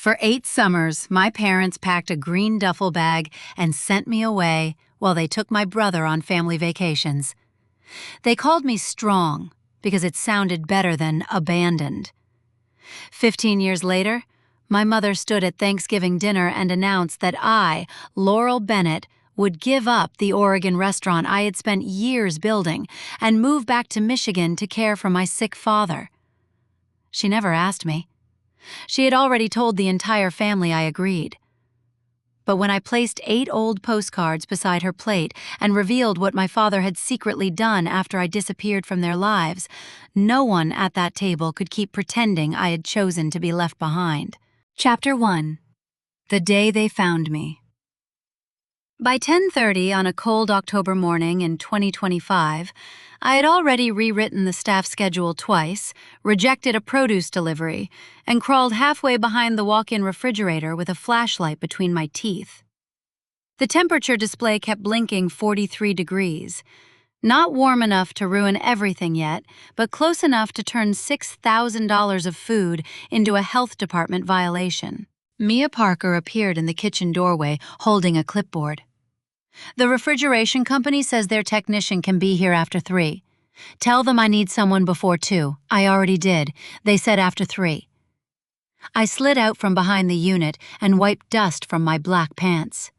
For 8 summers, my parents packed a green duffel bag and sent me away while they took my brother on family vacations. They called me strong because it sounded better than abandoned. 15 years later, my mother stood at Thanksgiving dinner and announced that I, Laurel Bennett, would give up the Oregon restaurant I had spent years building and move back to Michigan to care for my sick father. She never asked me. She had already told the entire family I agreed. But when I placed 8 old postcards beside her plate and revealed what my father had secretly done after I disappeared from their lives, no one at that table could keep pretending I had chosen to be left behind. Chapter 1. The Day They Found Me. By 10:30 on a cold October morning in 2025, I had already rewritten the staff schedule twice, rejected a produce delivery, and crawled halfway behind the walk-in refrigerator with a flashlight between my teeth. The temperature display kept blinking 43 degrees. Not warm enough to ruin everything yet, but close enough to turn $6,000 of food into a health department violation. Mia Parker appeared in the kitchen doorway holding a clipboard. "The refrigeration company says their technician can be here after 3. Tell them I need someone before 2. I already did. They said after 3. I slid out from behind the unit and wiped dust from my black pants.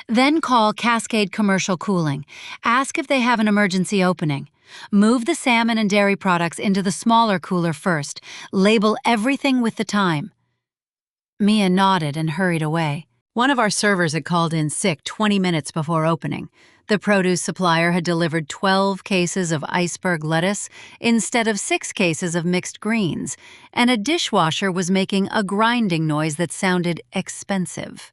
"Then call Cascade Commercial Cooling. Ask if they have an emergency opening. Move the salmon and dairy products into the smaller cooler first. Label everything with the time." Mia nodded and hurried away. One of our servers had called in sick 20 minutes before opening. The produce supplier had delivered 12 cases of iceberg lettuce instead of 6 cases of mixed greens, and a dishwasher was making a grinding noise that sounded expensive.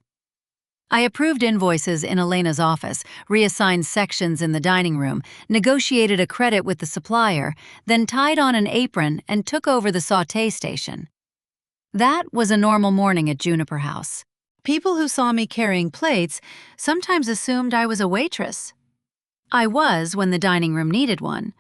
I approved invoices in Elena's office, reassigned sections in the dining room, negotiated a credit with the supplier, then tied on an apron and took over the sauté station. That was a normal morning at Juniper House. People who saw me carrying plates sometimes assumed I was a waitress. I was when the dining room needed one.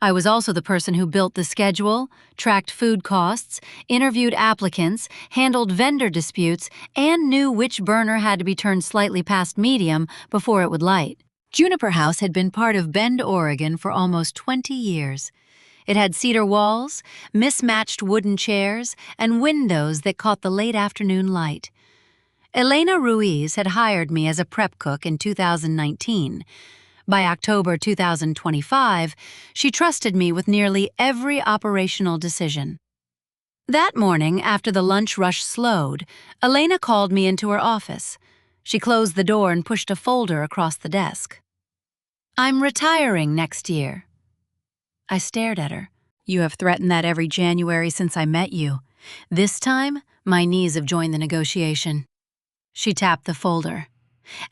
I was also the person who built the schedule, tracked food costs, interviewed applicants, handled vendor disputes, and knew which burner had to be turned slightly past medium before it would light. Juniper House had been part of Bend, Oregon for almost 20 years. It had cedar walls, mismatched wooden chairs, and windows that caught the late afternoon light. Elena Ruiz had hired me as a prep cook in 2019. By October 2025, she trusted me with nearly every operational decision. That morning, after the lunch rush slowed, Elena called me into her office. She closed the door and pushed a folder across the desk. "I'm retiring next year." I stared at her. "You have threatened that every January since I met you. This time, my knees have joined the negotiation." She tapped the folder.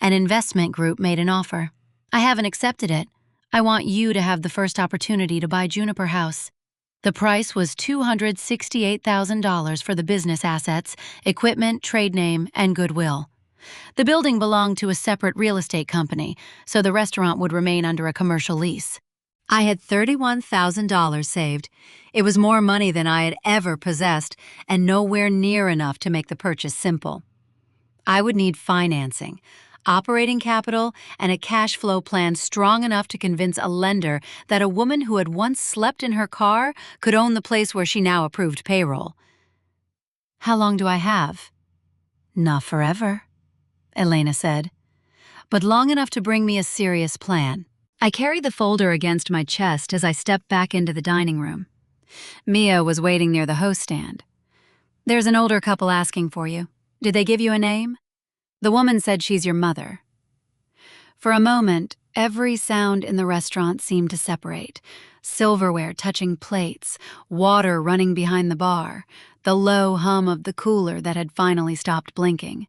"An investment group made an offer. I haven't accepted it. I want you to have the first opportunity to buy Juniper House. The price was $268,000 for the business assets, equipment, trade name, and goodwill. The building belonged to a separate real estate company, so the restaurant would remain under a commercial lease. I had $31,000 saved. It was more money than I had ever possessed, and nowhere near enough to make the purchase simple. I would need financing, operating capital, and a cash flow plan strong enough to convince a lender that a woman who had once slept in her car could own the place where she now approved payroll. "How long do I have?" "Not forever," Elena said, "but long enough to bring me a serious plan." I carried the folder against my chest as I stepped back into the dining room. Mia was waiting near the host stand. "There's an older couple asking for you. Did they give you a name?" "The woman said she's your mother." For a moment, every sound in the restaurant seemed to separate. Silverware touching plates, water running behind the bar, the low hum of the cooler that had finally stopped blinking.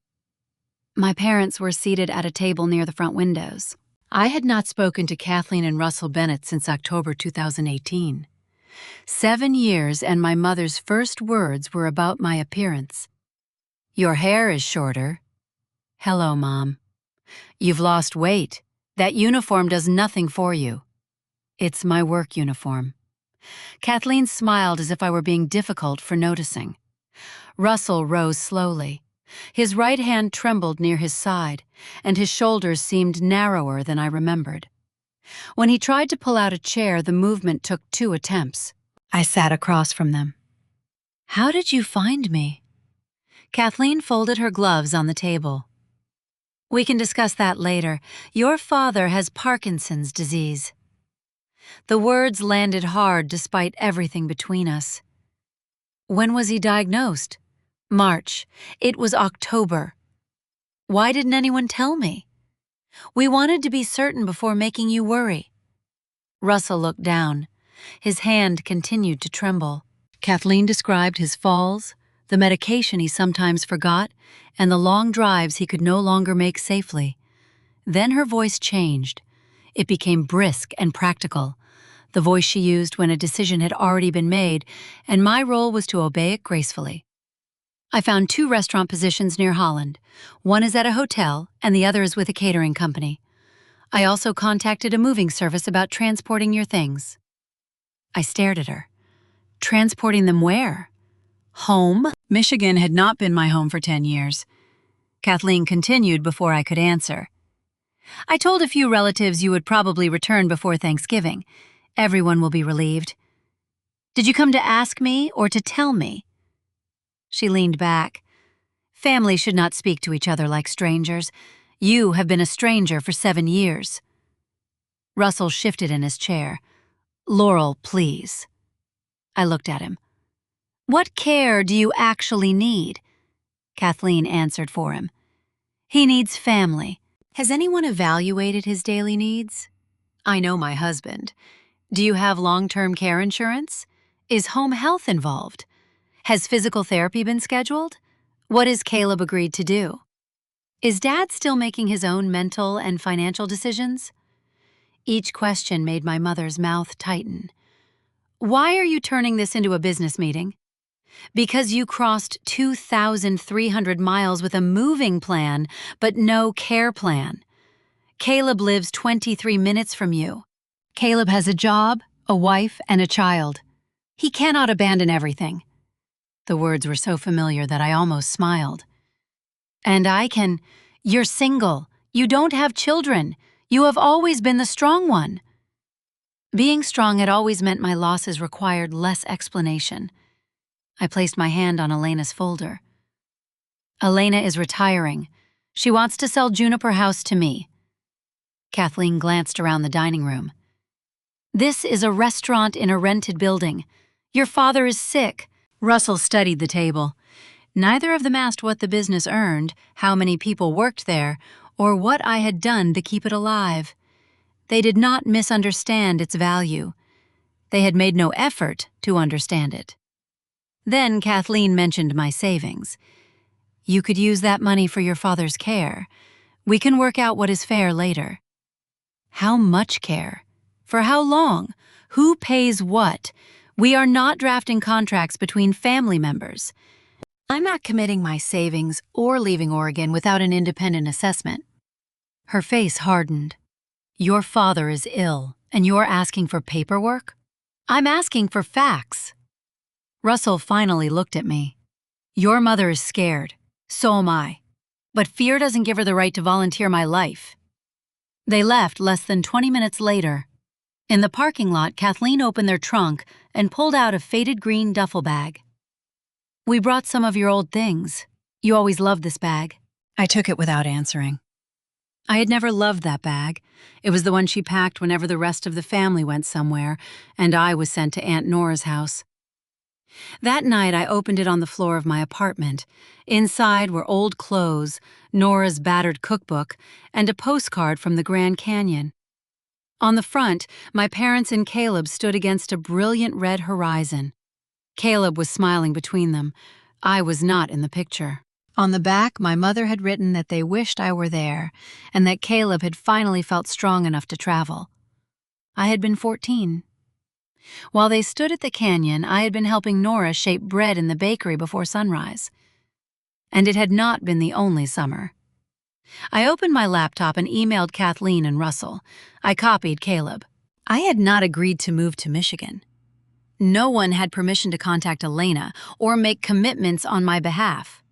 My parents were seated at a table near the front windows. I had not spoken to Kathleen and Russell Bennett since October 2018. 7 years, and my mother's first words were about my appearance. "Your hair is shorter." "Hello, Mom." "You've lost weight. That uniform does nothing for you." "It's my work uniform." Kathleen smiled as if I were being difficult for noticing. Russell rose slowly. His right hand trembled near his side, and his shoulders seemed narrower than I remembered. When he tried to pull out a chair, the movement took 2 attempts. I sat across from them. "How did you find me?" Kathleen folded her gloves on the table. "We can discuss that later. Your father has Parkinson's disease." The words landed hard despite everything between us. "When was he diagnosed?" "March. It was October." "Why didn't anyone tell me?" "We wanted to be certain before making you worry." Russell looked down. His hand continued to tremble. Kathleen described his falls, the medication he sometimes forgot, and the long drives he could no longer make safely. Then her voice changed. It became brisk and practical, the voice she used when a decision had already been made, and my role was to obey it gracefully. "I found 2 restaurant positions near Holland. One is at a hotel, and the other is with a catering company. I also contacted a moving service about transporting your things." I stared at her. "Transporting them where?" "Home." Michigan had not been my home for 10 years. Kathleen continued before I could answer. "I told a few relatives you would probably return before Thanksgiving. Everyone will be relieved." "Did you come to ask me or to tell me?" She leaned back. "Family should not speak to each other like strangers. You have been a stranger for 7 years." Russell shifted in his chair. "Laurel, please." I looked at him. "What care do you actually need?" Kathleen answered for him. "He needs family. Has anyone evaluated his daily needs? I know my husband. Do you have long-term care insurance? Is home health involved? Has physical therapy been scheduled? What has Caleb agreed to do? Is Dad still making his own mental and financial decisions?" Each question made my mother's mouth tighten. "Why are you turning this into a business meeting?" "Because you crossed 2,300 miles with a moving plan, but no care plan. Caleb lives 23 minutes from you. Caleb has a job, a wife, and a child. He cannot abandon everything." The words were so familiar that I almost smiled. "And I can—" "You're single. You don't have children. You have always been the strong one." Being strong had always meant my losses required less explanation. I placed my hand on Elena's folder. "Elena is retiring. She wants to sell Juniper House to me." Kathleen glanced around the dining room. "This is a restaurant in a rented building. Your father is sick." Russell studied the table. Neither of them asked what the business earned, how many people worked there, or what I had done to keep it alive. They did not misunderstand its value. They had made no effort to understand it. Then Kathleen mentioned my savings. "You could use that money for your father's care. We can work out what is fair later." "How much care? For how long? Who pays what? We are not drafting contracts between family members. I'm not committing my savings or leaving Oregon without an independent assessment." Her face hardened. "Your father is ill, and you're asking for paperwork?" "I'm asking for facts." Russell finally looked at me. "Your mother is scared. So am I. But fear doesn't give her the right to volunteer my life." They left less than 20 minutes later. In the parking lot, Kathleen opened their trunk and pulled out a faded green duffel bag. "We brought some of your old things. You always loved this bag." I took it without answering. I had never loved that bag. It was the one she packed whenever the rest of the family went somewhere, and I was sent to Aunt Nora's house. That night, I opened it on the floor of my apartment. Inside were old clothes, Nora's battered cookbook, and a postcard from the Grand Canyon. On the front, my parents and Caleb stood against a brilliant red horizon. Caleb was smiling between them. I was not in the picture. On the back, my mother had written that they wished I were there, and that Caleb had finally felt strong enough to travel. I had been 14. While they stood at the canyon, I had been helping Nora shape bread in the bakery before sunrise. And it had not been the only summer. I opened my laptop and emailed Kathleen and Russell. I copied Caleb. I had not agreed to move to Michigan. No one had permission to contact Elena or make commitments on my behalf.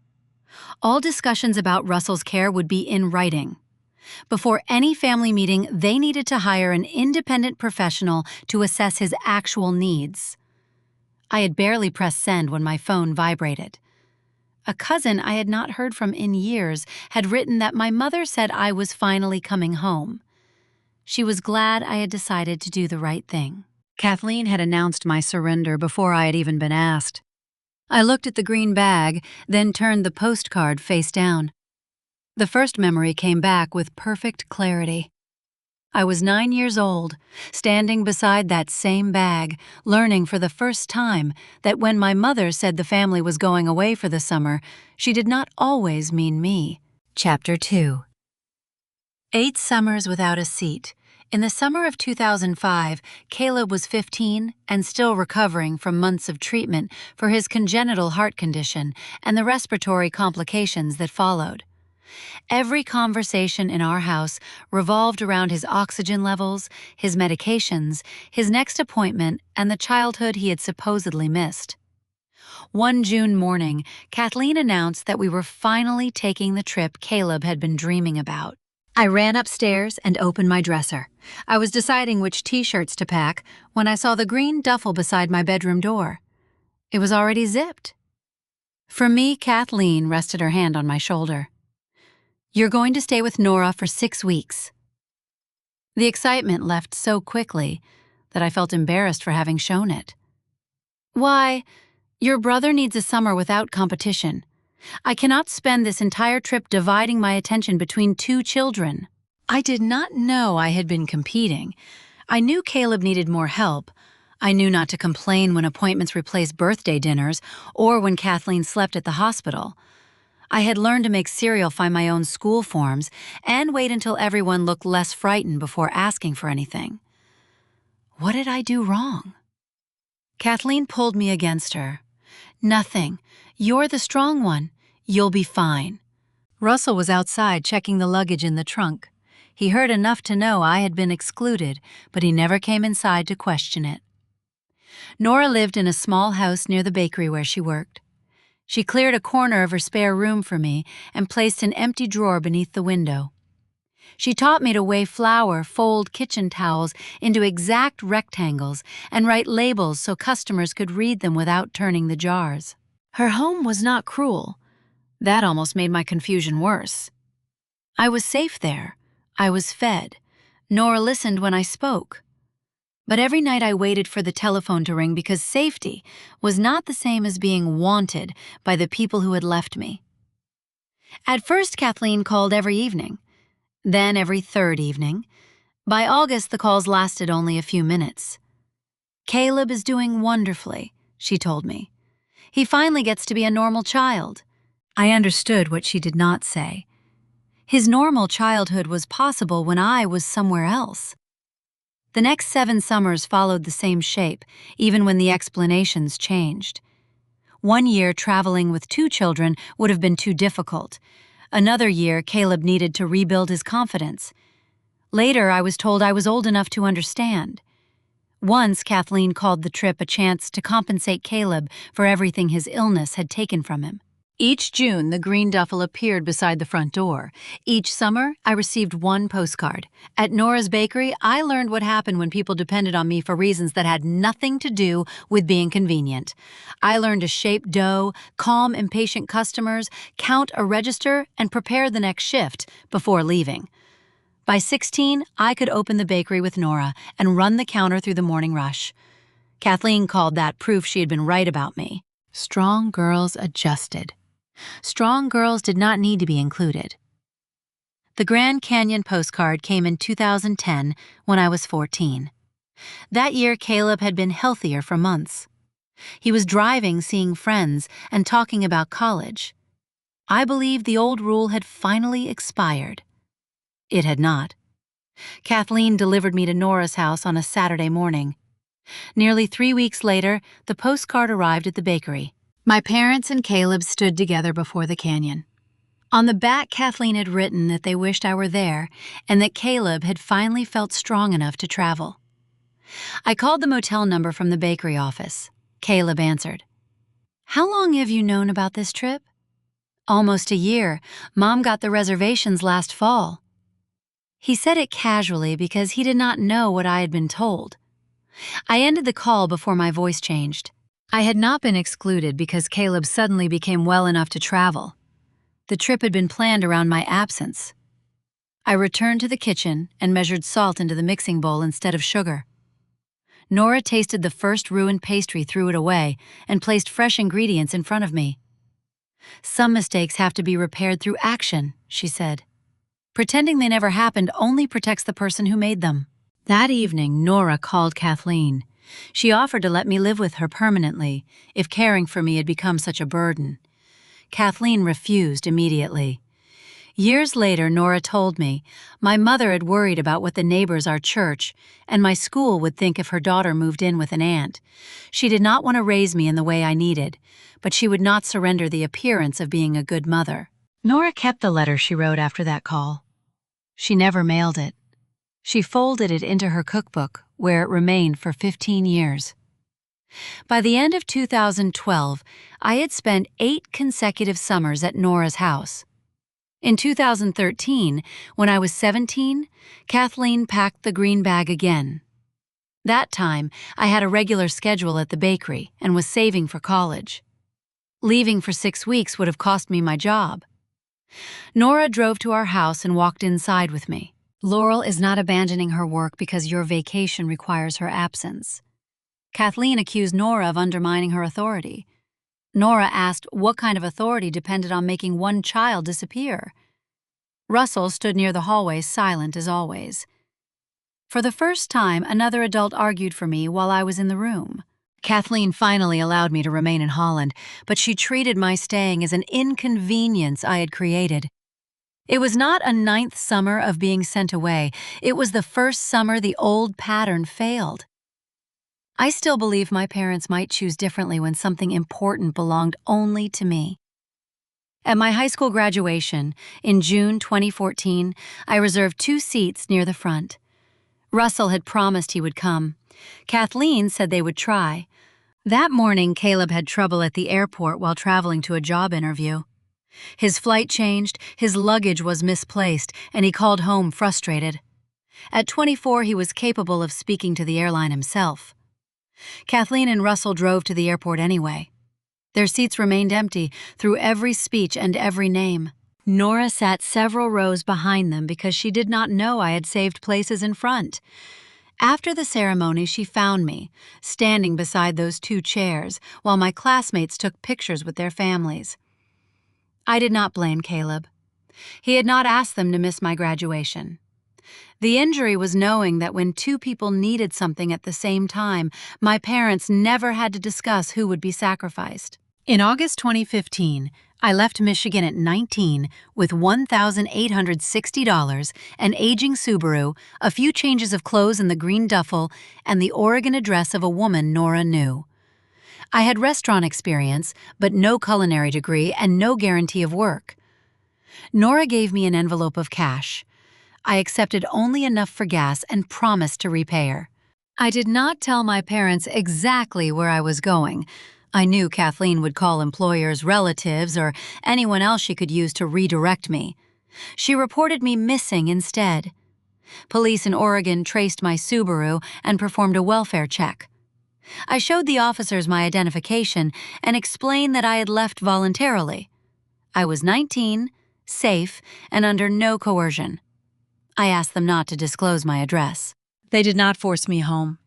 All discussions about Russell's care would be in writing. Before any family meeting, they needed to hire an independent professional to assess his actual needs. I had barely pressed send when my phone vibrated. A cousin I had not heard from in years had written that my mother said I was finally coming home. She was glad I had decided to do the right thing. Kathleen had announced my surrender before I had even been asked. I looked at the green bag, then turned the postcard face down. The first memory came back with perfect clarity. I was 9 years old, standing beside that same bag, learning for the first time that when my mother said the family was going away for the summer, she did not always mean me. Chapter 2. 8 summers without a seat. In the summer of 2005, Caleb was 15 and still recovering from months of treatment for his congenital heart condition and the respiratory complications that followed. Every conversation in our house revolved around his oxygen levels, his medications, his next appointment, and the childhood he had supposedly missed. One June morning, Kathleen announced that we were finally taking the trip Caleb had been dreaming about. I ran upstairs and opened my dresser. I was deciding which t-shirts to pack when I saw the green duffel beside my bedroom door. It was already zipped. For me, Kathleen rested her hand on my shoulder. "You're going to stay with Nora for 6 weeks." The excitement left so quickly that I felt embarrassed for having shown it. "Why, your brother needs a summer without competition. I cannot spend this entire trip dividing my attention between 2 children." I did not know I had been competing. I knew Caleb needed more help. I knew not to complain when appointments replaced birthday dinners or when Kathleen slept at the hospital. I had learned to make cereal from my own school forms and wait until everyone looked less frightened before asking for anything. What did I do wrong? Kathleen pulled me against her. "Nothing. You're the strong one. You'll be fine." Russell was outside checking the luggage in the trunk. He heard enough to know I had been excluded, but he never came inside to question it. Nora lived in a small house near the bakery where she worked. She cleared a corner of her spare room for me and placed an empty drawer beneath the window. She taught me to weigh flour, fold kitchen towels into exact rectangles, and write labels so customers could read them without turning the jars. Her home was not cruel. That almost made my confusion worse. I was safe there. I was fed. Nora listened when I spoke. But every night I waited for the telephone to ring because safety was not the same as being wanted by the people who had left me. At first, Kathleen called every evening, then every third evening. By August, the calls lasted only a few minutes. "Caleb is doing wonderfully," she told me. "He finally gets to be a normal child." I understood what she did not say. His normal childhood was possible when I was somewhere else. The next 7 summers followed the same shape, even when the explanations changed. One year, traveling with 2 children would have been too difficult. Another year, Caleb needed to rebuild his confidence. Later, I was told I was old enough to understand. Once, Kathleen called the trip a chance to compensate Caleb for everything his illness had taken from him. Each June, the green duffel appeared beside the front door. Each summer, I received 1 postcard. At Nora's bakery, I learned what happened when people depended on me for reasons that had nothing to do with being convenient. I learned to shape dough, calm impatient customers, count a register, and prepare the next shift before leaving. By 16, I could open the bakery with Nora and run the counter through the morning rush. Kathleen called that proof she had been right about me. Strong girls adjusted. Strong girls did not need to be included. The Grand Canyon postcard came in 2010 when I was 14. That year, Caleb had been healthier for months. He was driving, seeing friends, and talking about college. I believed the old rule had finally expired. It had not. Kathleen delivered me to Nora's house on a Saturday morning. Nearly 3 weeks later, the postcard arrived at the bakery. My parents and Caleb stood together before the canyon. On the back, Kathleen had written that they wished I were there and that Caleb had finally felt strong enough to travel. I called the motel number from the bakery office. Caleb answered. "How long have you known about this trip?" "Almost a year. Mom got the reservations last fall." He said it casually because he did not know what I had been told. I ended the call before my voice changed. I had not been excluded because Caleb suddenly became well enough to travel. The trip had been planned around my absence. I returned to the kitchen and measured salt into the mixing bowl instead of sugar. Nora tasted the first ruined pastry, threw it away, and placed fresh ingredients in front of me. "Some mistakes have to be repaired through action," she said. "Pretending they never happened only protects the person who made them." That evening, Nora called Kathleen. She offered to let me live with her permanently if caring for me had become such a burden. Kathleen refused immediately. Years later, Nora told me, "My mother had worried about what the neighbors, our church, and my school would think if her daughter moved in with an aunt. She did not want to raise me in the way I needed, but she would not surrender the appearance of being a good mother." Nora kept the letter she wrote after that call. She never mailed it. She folded it into her cookbook, where it remained for 15 years. By the end of 2012, I had spent 8 consecutive summers at Nora's house. In 2013, when I was 17, Kathleen packed the green bag again. That time, I had a regular schedule at the bakery and was saving for college. Leaving for 6 weeks would have cost me my job. Nora drove to our house and walked inside with me. "Laurel is not abandoning her work because your vacation requires her absence." Kathleen accused Nora of undermining her authority. Nora asked what kind of authority depended on making one child disappear. Russell stood near the hallway, silent as always. For the first time, another adult argued for me while I was in the room. Kathleen finally allowed me to remain in Holland, but she treated my staying as an inconvenience I had created. It was not a 9th summer of being sent away. It was the first summer the old pattern failed. I still believe my parents might choose differently when something important belonged only to me. At my high school graduation, in June 2014, I reserved 2 seats near the front. Russell had promised he would come. Kathleen said they would try. That morning, Caleb had trouble at the airport while traveling to a job interview. His flight changed, his luggage was misplaced, and he called home frustrated. At 24, he was capable of speaking to the airline himself. Kathleen and Russell drove to the airport anyway. Their seats remained empty through every speech and every name. Nora sat several rows behind them because she did not know I had saved places in front. After the ceremony, she found me, standing beside those 2 chairs, while my classmates took pictures with their families. I did not blame Caleb. He had not asked them to miss my graduation. The injury was knowing that when 2 people needed something at the same time, my parents never had to discuss who would be sacrificed. In August 2015, I left Michigan at 19 with $1,860, an aging Subaru, a few changes of clothes in the green duffel, and the Oregon address of a woman Nora knew. I had restaurant experience, but no culinary degree and no guarantee of work. Nora gave me an envelope of cash. I accepted only enough for gas and promised to repay her. I did not tell my parents exactly where I was going. I knew Kathleen would call employers, relatives, or anyone else she could use to redirect me. She reported me missing instead. Police in Oregon traced my Subaru and performed a welfare check. I showed the officers my identification and explained that I had left voluntarily. I was 19, safe, and under no coercion. I asked them not to disclose my address. They did not force me home.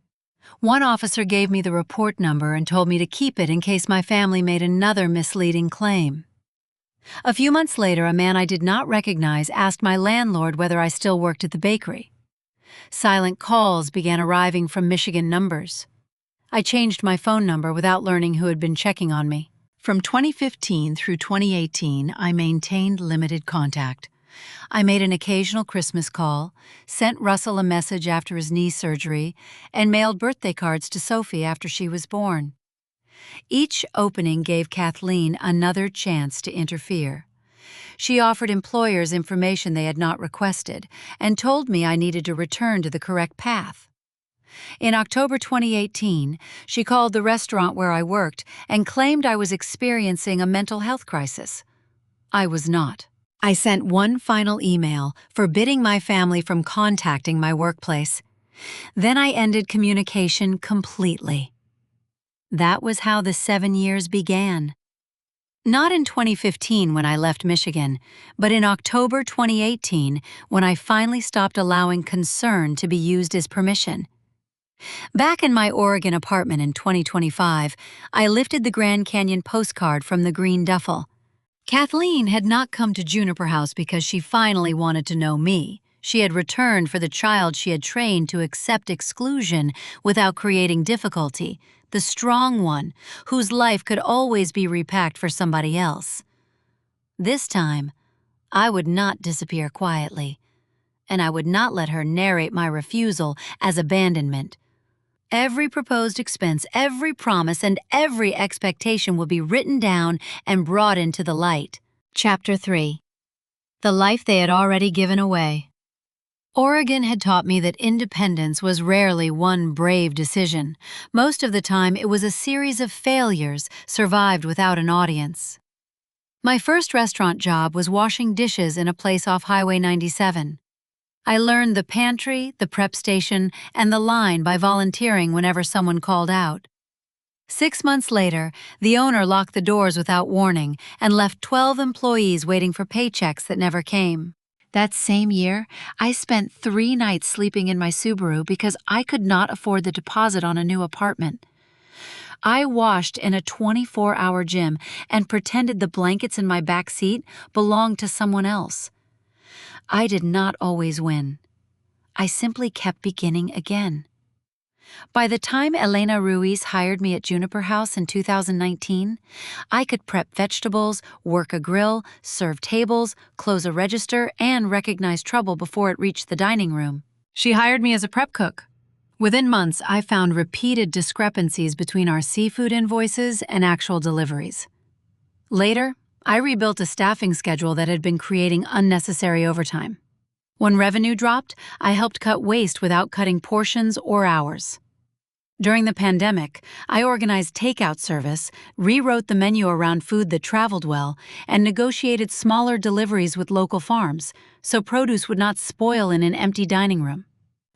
One officer gave me the report number and told me to keep it in case my family made another misleading claim. A few months later, a man I did not recognize asked my landlord whether I still worked at the bakery. Silent calls began arriving from Michigan numbers. I changed my phone number without learning who had been checking on me. From 2015 through 2018, I maintained limited contact. I made an occasional Christmas call, sent Russell a message after his knee surgery, and mailed birthday cards to Sophie after she was born. Each opening gave Kathleen another chance to interfere. She offered employers information they had not requested and told me I needed to return to the correct path. In October 2018, she called the restaurant where I worked and claimed I was experiencing a mental health crisis. I was not. I sent one final email forbidding my family from contacting my workplace. Then I ended communication completely. That was how the 7 years began. Not in 2015 when I left Michigan, but in October 2018 when I finally stopped allowing concern to be used as permission. Back in my Oregon apartment in 2025, I lifted the Grand Canyon postcard from the green duffel. Kathleen had not come to Juniper House because she finally wanted to know me. She had returned for the child she had trained to accept exclusion without creating difficulty, the strong one, whose life could always be repacked for somebody else. This time, I would not disappear quietly, and I would not let her narrate my refusal as abandonment. Every proposed expense, every promise, and every expectation would be written down and brought into the light. Chapter 3. The life they had already given away. Oregon had taught me that independence was rarely one brave decision. Most of the time, it was a series of failures survived without an audience. My first restaurant job was washing dishes in a place off Highway 97. I learned the pantry, the prep station, and the line by volunteering whenever someone called out. 6 months later, the owner locked the doors without warning and left 12 employees waiting for paychecks that never came. That same year, I spent 3 nights sleeping in my Subaru because I could not afford the deposit on a new apartment. I washed in a 24-hour gym and pretended the blankets in my back seat belonged to someone else. I did not always win. I simply kept beginning again. By the time Elena Ruiz hired me at Juniper House in 2019, I could prep vegetables, work a grill, serve tables, close a register, and recognize trouble before it reached the dining room. She hired me as a prep cook. Within months, I found repeated discrepancies between our seafood invoices and actual deliveries. Later, I rebuilt a staffing schedule that had been creating unnecessary overtime. When revenue dropped, I helped cut waste without cutting portions or hours. During the pandemic, I organized takeout service, rewrote the menu around food that traveled well, and negotiated smaller deliveries with local farms, so produce would not spoil in an empty dining room.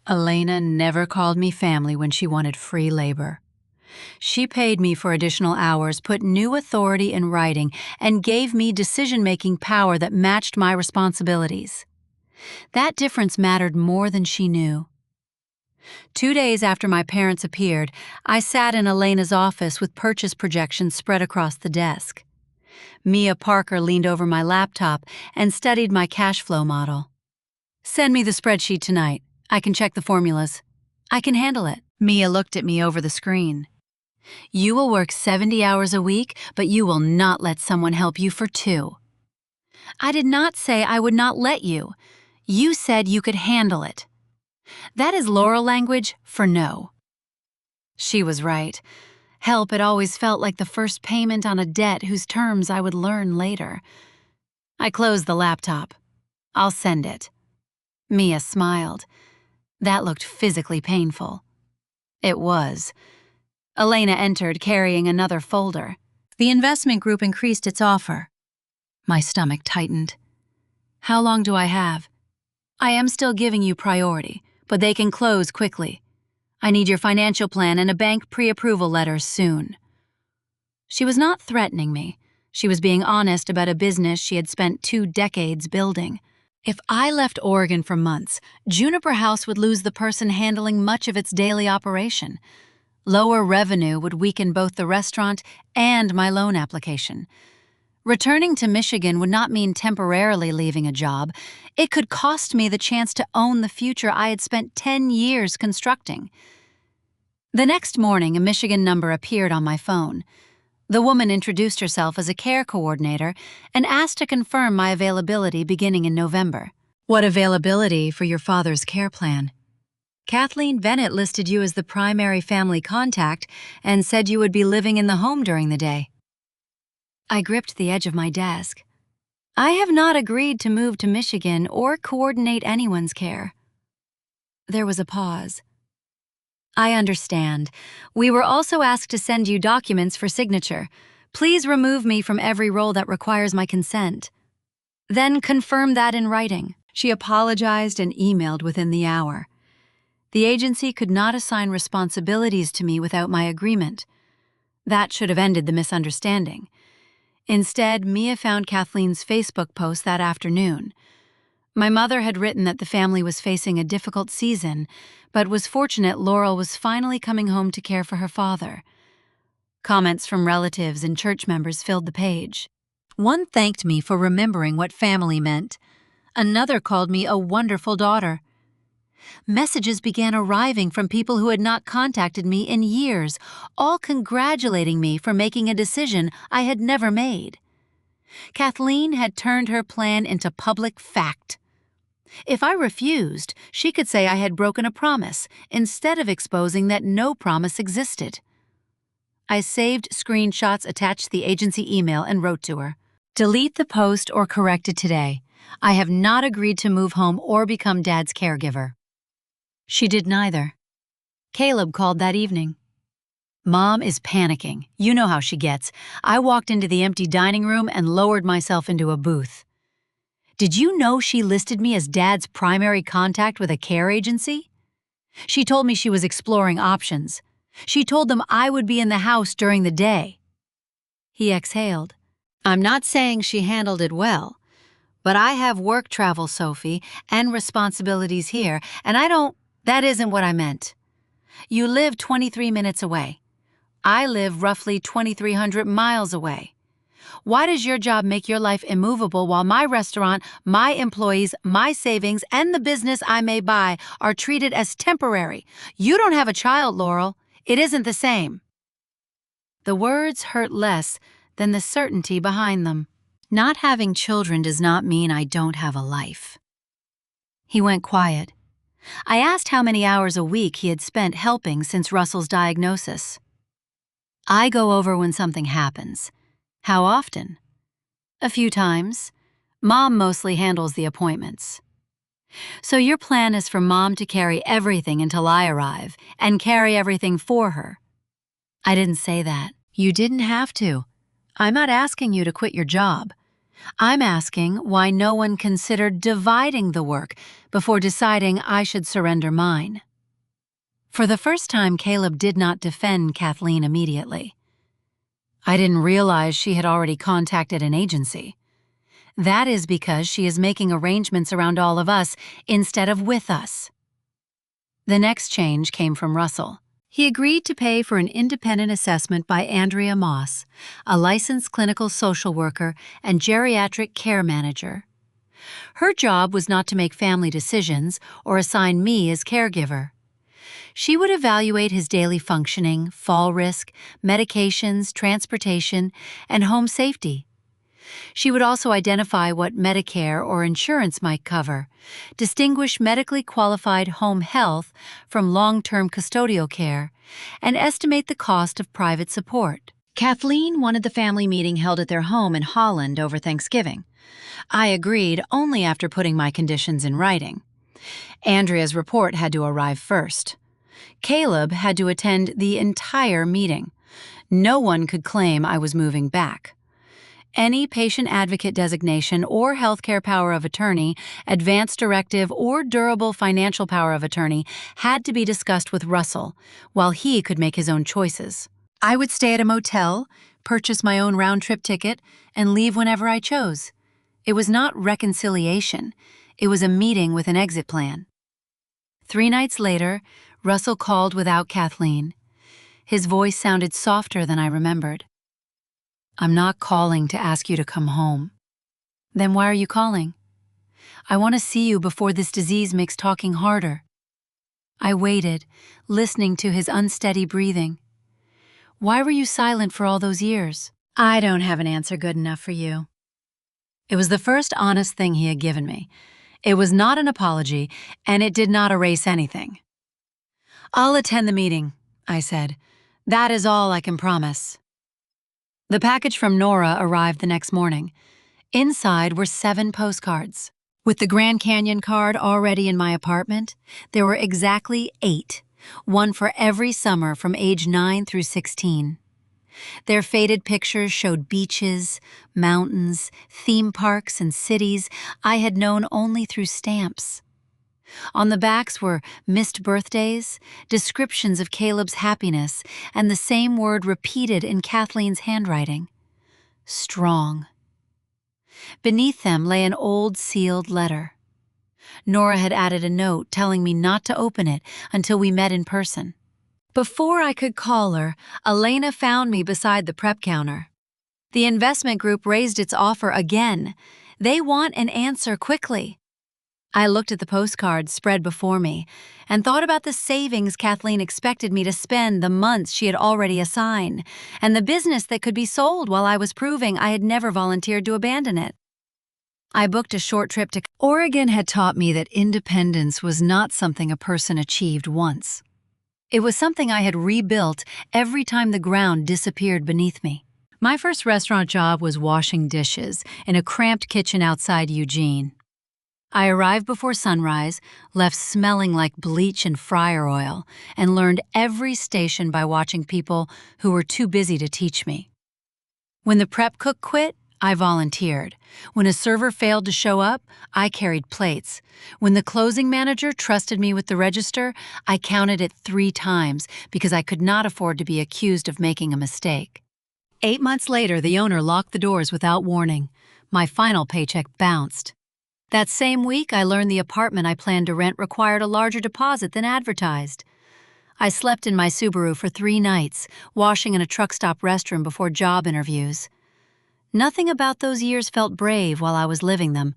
Elena never called me family when she wanted free labor. She paid me for additional hours, put new authority in writing, and gave me decision-making power that matched my responsibilities. That difference mattered more than she knew. 2 days after my parents appeared, I sat in Elena's office with purchase projections spread across the desk. Mia Parker leaned over my laptop and studied my cash flow model. "Send me the spreadsheet tonight. I can check the formulas. I can handle it." Mia looked at me over the screen. "You will work 70 hours a week, but you will not let someone help you for 2. "I did not say I would not let you. You said you could handle it. That is Laurel language for no." She was right. Help had always felt like the first payment on a debt whose terms I would learn later. I closed the laptop. "I'll send it." Mia smiled. That looked physically painful. It was. Elena entered carrying another folder. The investment group increased its offer. My stomach tightened. "How long do I have?" "I am still giving you priority, but they can close quickly. I need your financial plan and a bank pre-approval letter soon." She was not threatening me. She was being honest about a business she had spent 2 decades building. If I left Oregon for months, Juniper House would lose the person handling much of its daily operation. Lower revenue would weaken both the restaurant and my loan application. Returning to Michigan would not mean temporarily leaving a job. It could cost me the chance to own the future I had spent 10 years constructing. The next morning, a Michigan number appeared on my phone. The woman introduced herself as a care coordinator and asked to confirm my availability beginning in November. "What availability for your father's care plan?" "Kathleen Bennett listed you as the primary family contact and said you would be living in the home during the day." I gripped the edge of my desk. I have not agreed to move to Michigan or coordinate anyone's care. There was a pause. I understand. We were also asked to send you documents for signature. Please remove me from every role that requires my consent. Then confirm that in writing. She apologized and emailed within the hour. The agency could not assign responsibilities to me without my agreement. That should have ended the misunderstanding. Instead, Mia found Kathleen's Facebook post that afternoon. My mother had written that the family was facing a difficult season, but was fortunate Laurel was finally coming home to care for her father. Comments from relatives and church members filled the page. One thanked me for remembering what family meant. Another called me a wonderful daughter. Messages began arriving from people who had not contacted me in years, all congratulating me for making a decision I had never made. Kathleen had turned her plan into public fact. If I refused, she could say I had broken a promise, instead of exposing that no promise existed. I saved screenshots attached to the agency email and wrote to her, "Delete the post or correct it today. I have not agreed to move home or become Dad's caregiver." She did neither. Caleb called that evening. "Mom is panicking. You know how she gets." I walked into the empty dining room and lowered myself into a booth. "Did you know she listed me as Dad's primary contact with a care agency? She told me she was exploring options. She told them I would be in the house during the day." He exhaled. "I'm not saying she handled it well, but I have work travel, Sophie, and responsibilities here, and that isn't what I meant. You live 23 minutes away. I live roughly 2,300 miles away. Why does your job make your life immovable while my restaurant, my employees, my savings, and the business I may buy are treated as temporary? You don't have a child, Laurel. It isn't the same." The words hurt less than the certainty behind them. Not having children does not mean I don't have a life. He went quiet. I asked how many hours a week he had spent helping since Russell's diagnosis. "I go over when something happens." "How often?" "A few times. Mom mostly handles the appointments." "So your plan is for Mom to carry everything until I arrive, and carry everything for her?" "I didn't say that. You didn't have to. I'm not asking you to quit your job. I'm asking why no one considered dividing the work before deciding I should surrender mine." For the first time, Caleb did not defend Kathleen immediately. "I didn't realize she had already contacted an agency. That is because she is making arrangements around all of us instead of with us." The next change came from Russell. He agreed to pay for an independent assessment by Andrea Moss, a licensed clinical social worker and geriatric care manager. Her job was not to make family decisions or assign me as caregiver. She would evaluate his daily functioning, fall risk, medications, transportation, and home safety. She would also identify what Medicare or insurance might cover, distinguish medically qualified home health from long-term custodial care, and estimate the cost of private support. Kathleen wanted the family meeting held at their home in Holland over Thanksgiving. I agreed only after putting my conditions in writing. Andrea's report had to arrive first. Caleb had to attend the entire meeting. No one could claim I was moving back. Any patient advocate designation or healthcare power of attorney, advance directive, or durable financial power of attorney had to be discussed with Russell, while he could make his own choices. I would stay at a motel, purchase my own round-trip ticket, and leave whenever I chose. It was not reconciliation. It was a meeting with an exit plan. 3 nights later, Russell called without Kathleen. His voice sounded softer than I remembered. "I'm not calling to ask you to come home." "Then why are you calling?" "I want to see you before this disease makes talking harder." I waited, listening to his unsteady breathing. "Why were you silent for all those years?" "I don't have an answer good enough for you." It was the first honest thing he had given me. It was not an apology, and it did not erase anything. "I'll attend the meeting," I said. "That is all I can promise." The package from Nora arrived the next morning. Inside were 7 postcards. With the Grand Canyon card already in my apartment, there were exactly 8, one for every summer from age 9 through 16. Their faded pictures showed beaches, mountains, theme parks, and cities I had known only through stamps. On the backs were missed birthdays, descriptions of Caleb's happiness, and the same word repeated in Kathleen's handwriting: strong. Beneath them lay an old sealed letter. Nora had added a note telling me not to open it until we met in person. Before I could call her, Elena found me beside the prep counter. The investment group raised its offer again. They want an answer quickly. I looked at the postcards spread before me and thought about the savings Kathleen expected me to spend the months she had already assigned, and the business that could be sold while I was proving I had never volunteered to abandon it. I booked a short trip to Oregon. Had taught me that independence was not something a person achieved once. It was something I had rebuilt every time the ground disappeared beneath me. My first restaurant job was washing dishes in a cramped kitchen outside Eugene. I arrived before sunrise, left smelling like bleach and fryer oil, and learned every station by watching people who were too busy to teach me. When the prep cook quit, I volunteered. When a server failed to show up, I carried plates. When the closing manager trusted me with the register, I counted it 3 times because I could not afford to be accused of making a mistake. 8 months later, the owner locked the doors without warning. My final paycheck bounced. That same week, I learned the apartment I planned to rent required a larger deposit than advertised. I slept in my Subaru for 3 nights, washing in a truck stop restroom before job interviews. Nothing about those years felt brave while I was living them.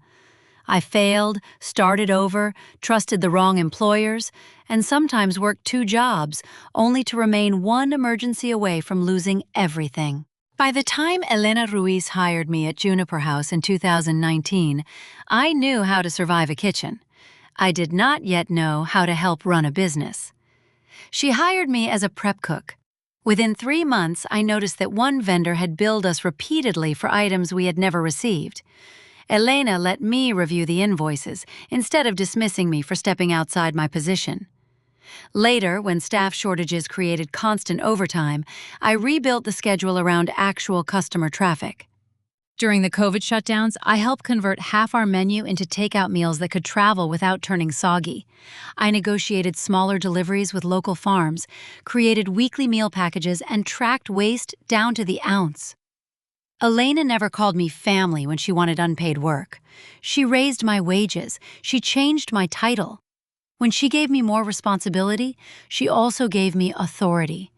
I failed, started over, trusted the wrong employers, and sometimes worked 2 jobs, only to remain one emergency away from losing everything. By the time Elena Ruiz hired me at Juniper House in 2019, I knew how to survive a kitchen. I did not yet know how to help run a business. She hired me as a prep cook. Within 3 months, I noticed that one vendor had billed us repeatedly for items we had never received. Elena let me review the invoices instead of dismissing me for stepping outside my position. Later, when staff shortages created constant overtime, I rebuilt the schedule around actual customer traffic. During the COVID shutdowns, I helped convert half our menu into takeout meals that could travel without turning soggy. I negotiated smaller deliveries with local farms, created weekly meal packages, and tracked waste down to the ounce. Elena never called me family when she wanted unpaid work. She raised my wages. She changed my title. When she gave me more responsibility, she also gave me authority.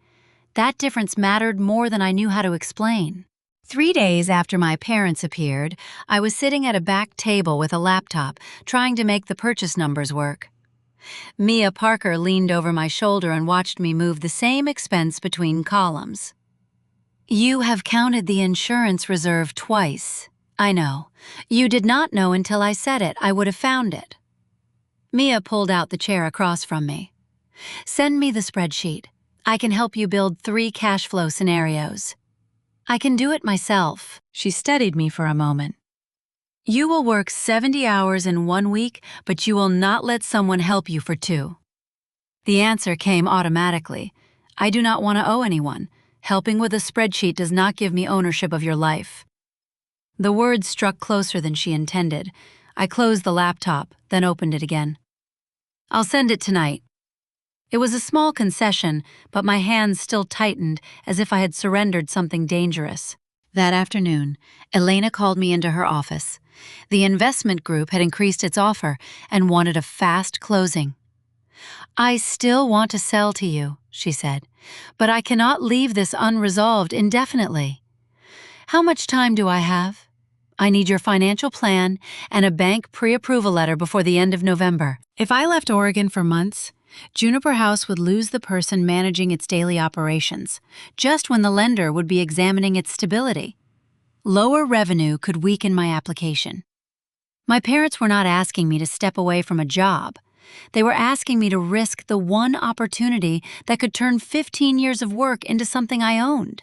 That difference mattered more than I knew how to explain. 3 days after my parents appeared, I was sitting at a back table with a laptop, trying to make the purchase numbers work. Mia Parker leaned over my shoulder and watched me move the same expense between columns. "You have counted the insurance reserve twice. I know. You did not know until I said it. I would have found it." Mia pulled out the chair across from me. "Send me the spreadsheet. I can help you build 3 cash flow scenarios." "I can do it myself." She studied me for a moment. "You will work 70 hours in 1 week, but you will not let someone help you for 2. The answer came automatically. I do not want to owe anyone. Helping with a spreadsheet does not give me ownership of your life. The words struck closer than she intended. I closed the laptop, then opened it again. "I'll send it tonight." It was a small concession, but my hands still tightened as if I had surrendered something dangerous. That afternoon, Elena called me into her office. The investment group had increased its offer and wanted a fast closing. "I still want to sell to you," she said, "but I cannot leave this unresolved indefinitely." "How much time do I have?" "I need your financial plan and a bank pre-approval letter before the end of November." If I left Oregon for months, Juniper House would lose the person managing its daily operations, just when the lender would be examining its stability. Lower revenue could weaken my application. My parents were not asking me to step away from a job. They were asking me to risk the one opportunity that could turn 15 years of work into something I owned.